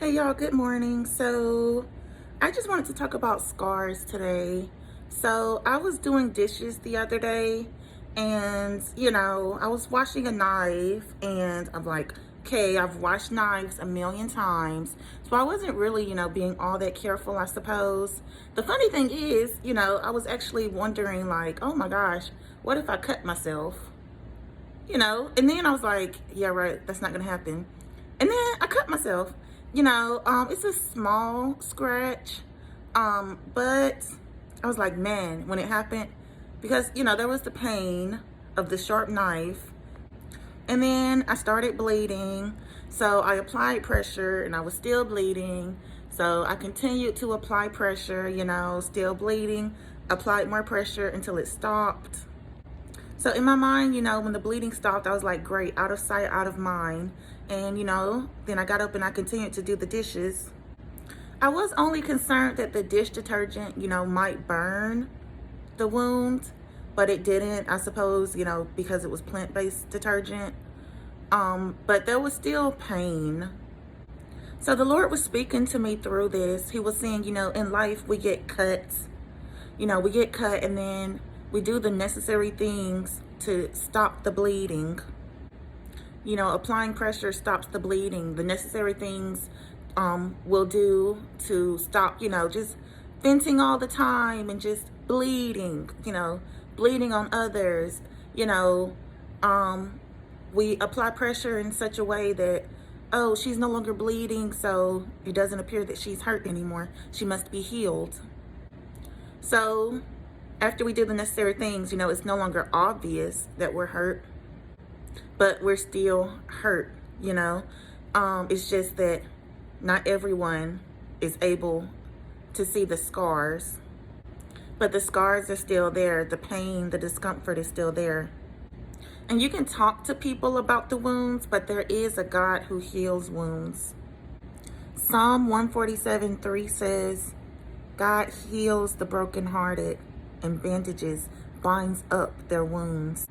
Hey y'all, good morning. So I just wanted to talk about scars today. So I was doing dishes the other day and I was washing a knife and I'm like, okay, I've washed knives a million times. So I wasn't really, being all that careful, I suppose. The funny thing is, I was actually wondering like, oh my gosh, what if I cut myself? And then I was like, yeah, right, that's not gonna happen. And then I cut myself. It's a small scratch, but I was like, man, when it happened, because there was the pain of the sharp knife, and then I started bleeding. So I applied pressure, and I was still bleeding. So I continued to apply pressure, still bleeding. Applied more pressure until it stopped. So in my mind, when the bleeding stopped, I was like, great, out of sight, out of mind. And, then I got up and I continued to do the dishes. I was only concerned that the dish detergent, might burn the wound, but it didn't, I suppose, because it was plant-based detergent. But there was still pain. So the Lord was speaking to me through this. He was saying, in life we get cuts. We get cut and then we do the necessary things to stop the bleeding. Applying pressure stops the bleeding. The necessary things we'll do to stop, just venting all the time and just bleeding, bleeding on others. You know, we apply pressure in such a way that, oh, she's no longer bleeding, so it doesn't appear that she's hurt anymore. She must be healed. So after we do the necessary things, it's no longer obvious that we're hurt, but we're still hurt, It's just that not everyone is able to see the scars, but the scars are still there. The pain, the discomfort is still there. And you can talk to people about the wounds, but there is a God who heals wounds. Psalm 147:3 says, God heals the brokenhearted and bandages, binds up their wounds.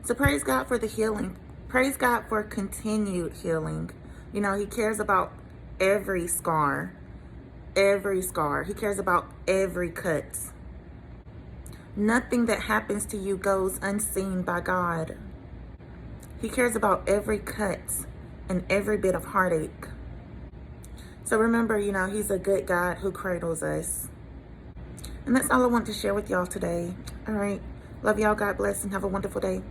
So praise God for the healing. Praise God for continued healing. He cares about every scar, every scar. He cares about every cut. Nothing that happens to you goes unseen by God. He cares about every cut and every bit of heartache. So remember, He's a good God who cradles us. And that's all I want to share with y'all today. All right. Love y'all. God bless and have a wonderful day.